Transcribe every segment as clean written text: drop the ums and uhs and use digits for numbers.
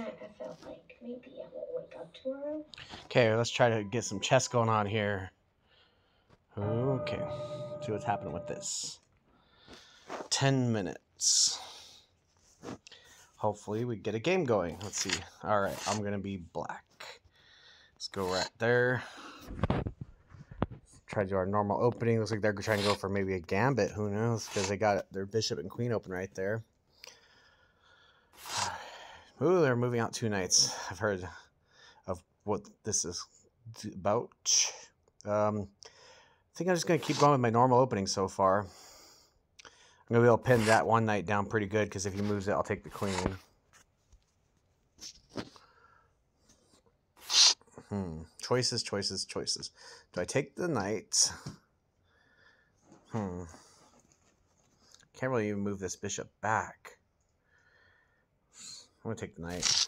night I felt like maybe I won't wake up tomorrow. Okay, let's try to get some chess going on here. Okay, see what's happening with this. 10 minutes. Hopefully we get a game going. Let's see. All right, I'm going to be black. Let's go right there. Try to do our normal opening. Looks like they're trying to go for maybe a gambit. Who knows? Because they got their bishop and queen open right there. Ooh, they're moving out 2 knights. I've heard of what this is about. I think I'm just going to keep going with my normal opening so far. I'm going to be able to pin that 1 knight down pretty good, because if he moves it, I'll take the queen. Choices, choices, choices. Do I take the knight? Can't really even move this bishop back. I'm going to take the knight.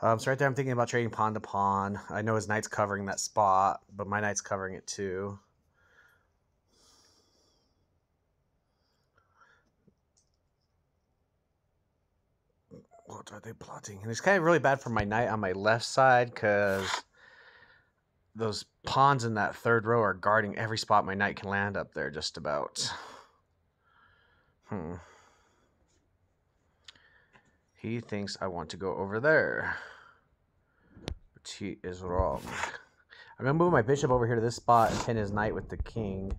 So right there I'm thinking about trading pawn to pawn. I know his knight's covering that spot, but my knight's covering it too. What are they plotting? And it's kind of really bad for my knight on my left side, because those pawns in that 3rd row are guarding every spot my knight can land up there, just about. He thinks I want to go over there, but he is wrong. I'm going to move my bishop over here to this spot and pin his knight with the king.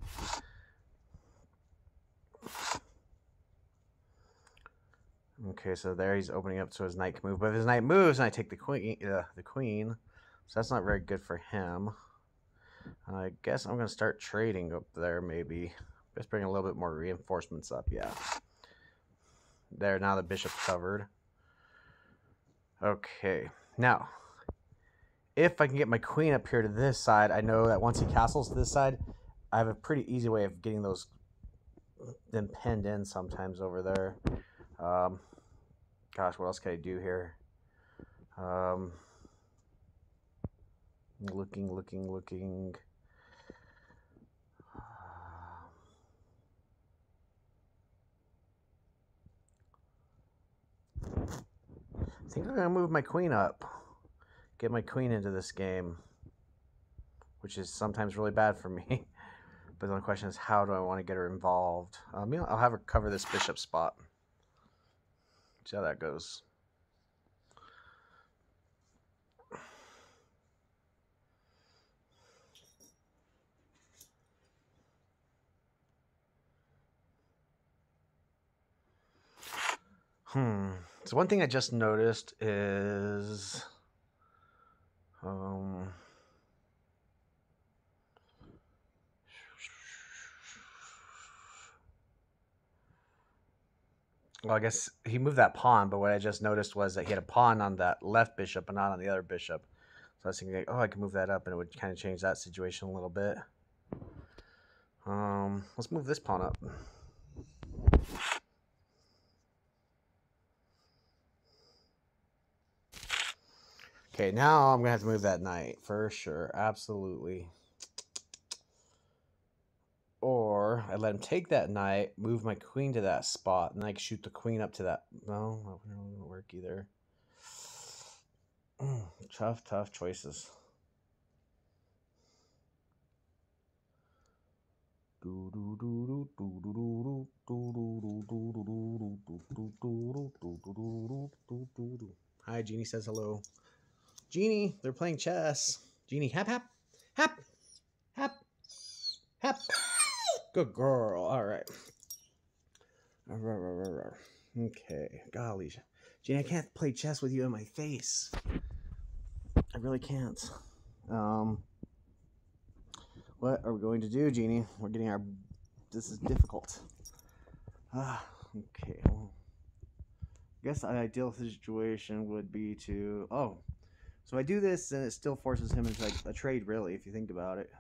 Okay, so there he's opening up so his knight can move. But if his knight moves and I take the queen, so that's not very good for him. I guess I'm going to start trading up there, maybe. Just bring a little bit more reinforcements up, yeah. There, now the bishop's covered. Okay, now, if I can get my queen up here to this side, I know that once he castles to this side, I have a pretty easy way of getting those them pinned in sometimes over there. Gosh, what else can I do here? Looking. I think I'm going to move my queen up. Get my queen into this game, which is sometimes really bad for me. But the only question is, how do I want to get her involved? I'll have her cover this bishop spot. See how that goes. So one thing I just noticed is well, I guess he moved that pawn, but what I just noticed was that he had a pawn on that left bishop and not on the other bishop. So I was thinking, oh, I can move that up, and it would kind of change that situation a little bit. Let's move this pawn up. Okay, now I'm going to have to move that knight for sure. Absolutely. Or I let him take that knight, move my queen to that spot, and I can shoot the queen up to that. No, that wouldn't work either. Tough choices. Hi, Genie says hello. Genie, they're playing chess. Genie, hap. Good girl. All right. Okay. Golly. Genie, I can't play chess with you in my face. I really can't. What are we going to do, Genie? We're getting our... This is difficult. Okay. Well, I guess an ideal situation would be to... Oh. So if I do this, then it still forces him into like a trade, really, if you think about it.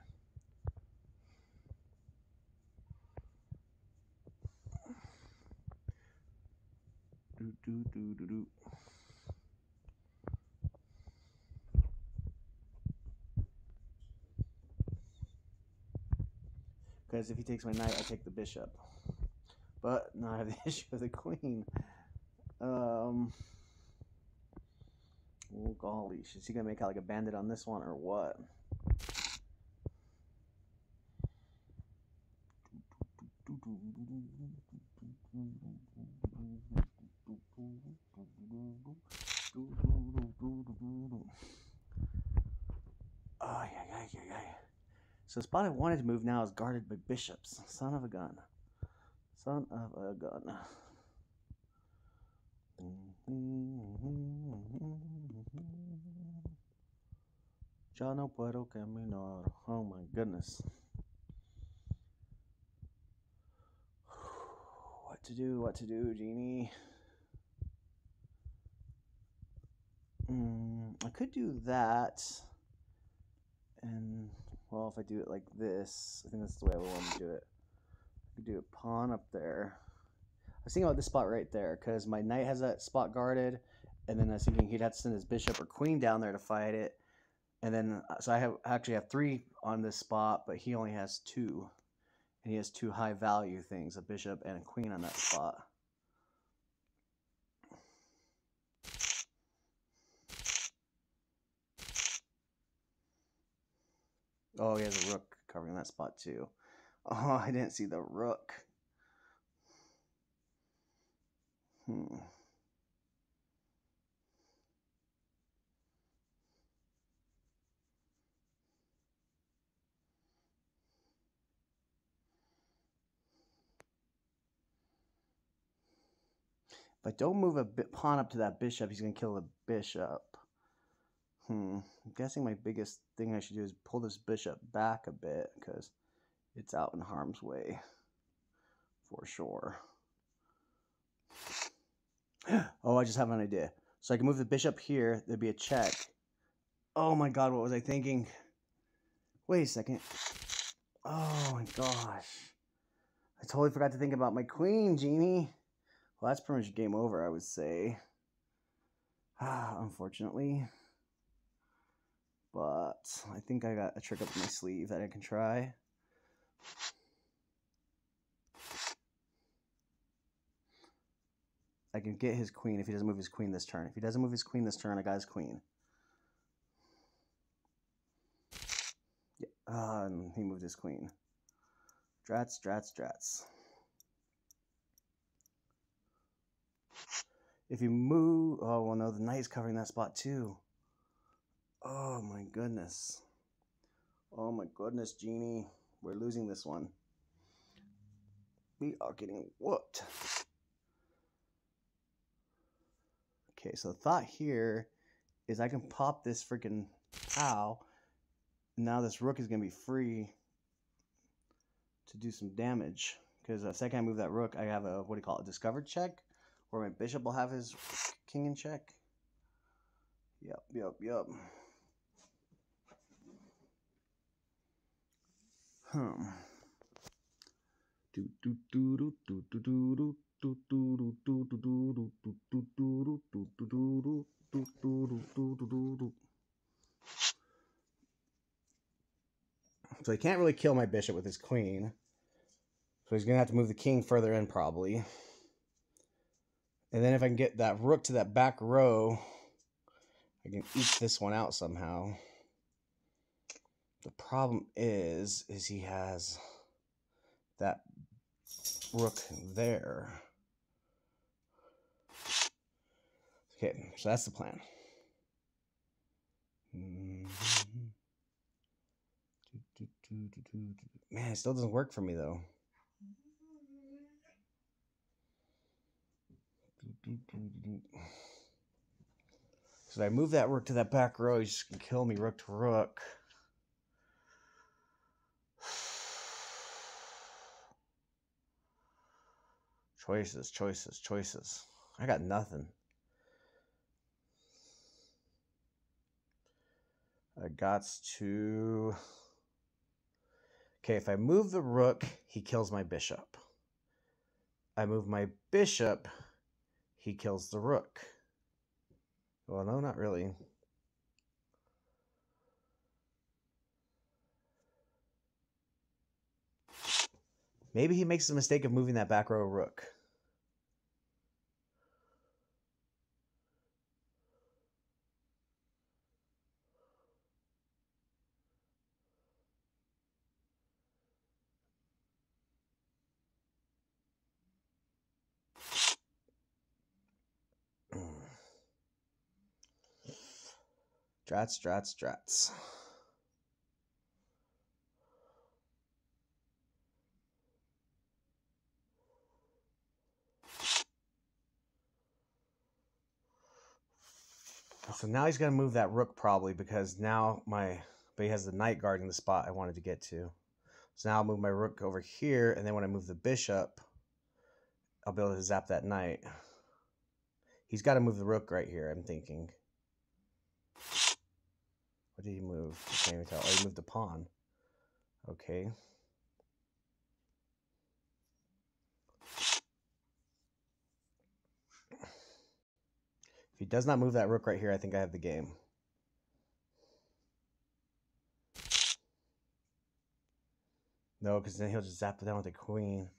Because if he takes my knight, I take the bishop. But now I have the issue of the queen. Oh golly, is he gonna make out like a bandit on this one or what? Oh, yeah. So the spot I wanted to move now is guarded by bishops. Son of a gun. Son of a gun. Ya no puedo caminar. Oh my goodness. What to do, Genie? I could do that. And, well, if I do it like this, I think that's the way I want to do it. I could do a pawn up there. I was thinking about this spot right there, because my knight has that spot guarded, and then I was thinking he'd have to send his bishop or queen down there to fight it. And then, so I actually have 3 on this spot, but he only has 2. And he has 2 high value things, a bishop and a queen on that spot. Oh, he has a rook covering that spot too. Oh, I didn't see the rook. If I don't move a pawn up to that bishop, he's going to kill the bishop. I'm guessing my biggest thing I should do is pull this bishop back a bit, because it's out in harm's way. For sure. Oh, I just have an idea. So I can move the bishop here. There'd be a check. Oh my god, what was I thinking? Wait a second. Oh my gosh. I totally forgot to think about my queen, Genie. Well, that's pretty much game over, I would say. Unfortunately. But I think I got a trick up my sleeve that I can try. I can get his queen if he doesn't move his queen this turn. If he doesn't move his queen this turn, I got his queen. Yeah. And he moved his queen. Drats. If you move... Oh, well, no, the knight's covering that spot too. Oh, my goodness. Oh, my goodness, Genie. We're losing this one. We are getting whooped. Okay, so the thought here is I can pop this freaking POW. Now this rook is going to be free to do some damage. Because the second I move that rook, I have a, what do you call it, a discovered check? Where my bishop will have his king in check. Yep. So he can't really kill my bishop with his queen. So he's going to have to move the king further in probably. And then if I can get that rook to that back row, I can eke this one out somehow. The problem is he has that rook there. Okay, so that's the plan. Man, it still doesn't work for me though. So if I move that rook to that back row, he's just gonna kill me rook to rook. Choices. I got nothing. I got to... Okay, if I move the rook, he kills my bishop. I move my bishop, he kills the rook. Well, no, not really. Maybe he makes the mistake of moving that back row rook. Drats. So now he's going to move that rook probably because now but he has the knight guarding the spot I wanted to get to. So now I'll move my rook over here, and then when I move the bishop, I'll be able to zap that knight. He's got to move the rook right here, I'm thinking. What did he move? I can't even tell. Oh, he moved the pawn. Okay. If he does not move that rook right here, I think I have the game. No, because then he'll just zap it down with the queen.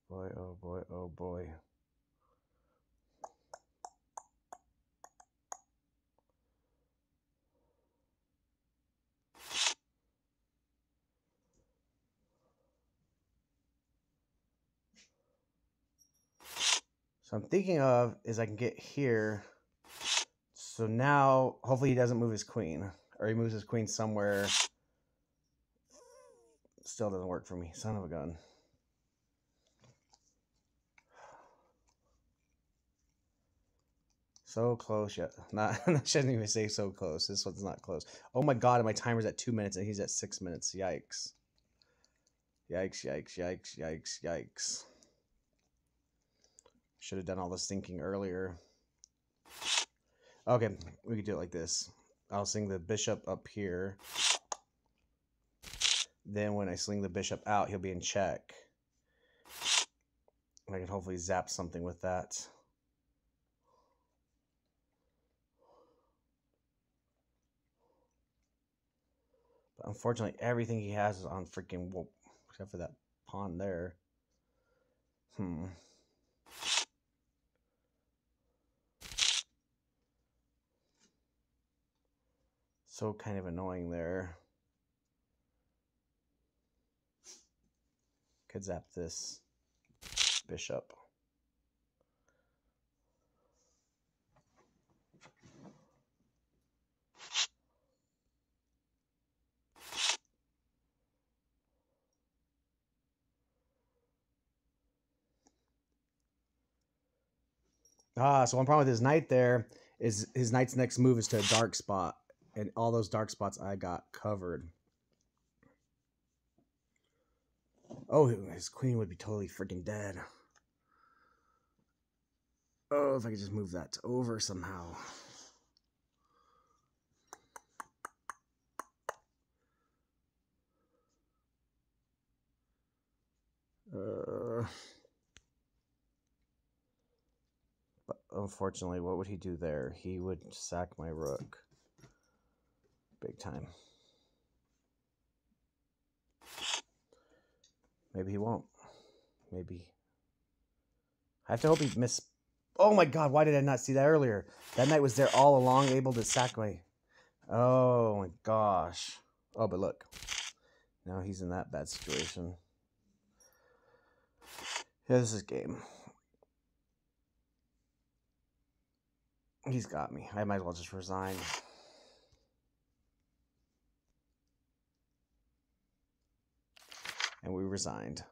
Boy, oh boy, oh boy. So I'm thinking of is I can get here. So now, hopefully he doesn't move his queen. Or he moves his queen somewhere. Still doesn't work for me. Son of a gun. So close yet. Not, I shouldn't even say so close. This one's not close. Oh my god, my timer's at 2 minutes and he's at 6 minutes. Yikes. Yikes. Should have done all this thinking earlier. Okay, we could do it like this. I'll sling the bishop up here. Then when I sling the bishop out, he'll be in check. I can hopefully zap something with that. But unfortunately, everything he has is on freaking whoop, except for that pawn there. So kind of annoying there. Could zap this bishop. So one problem with his knight there is his knight's next move is to a dark spot. And all those dark spots I got covered. Oh, his queen would be totally freaking dead. Oh, if I could just move that over somehow. But unfortunately, what would he do there? He would sack my rook. Big time. Maybe he won't. Maybe. I have to hope he miss. Oh my god, why did I not see that earlier? That knight was there all along, able to sack my... Oh my gosh. Oh, but look. Now he's in that bad situation. Yeah, this is game. He's got me. I might as well just resign. And we resigned.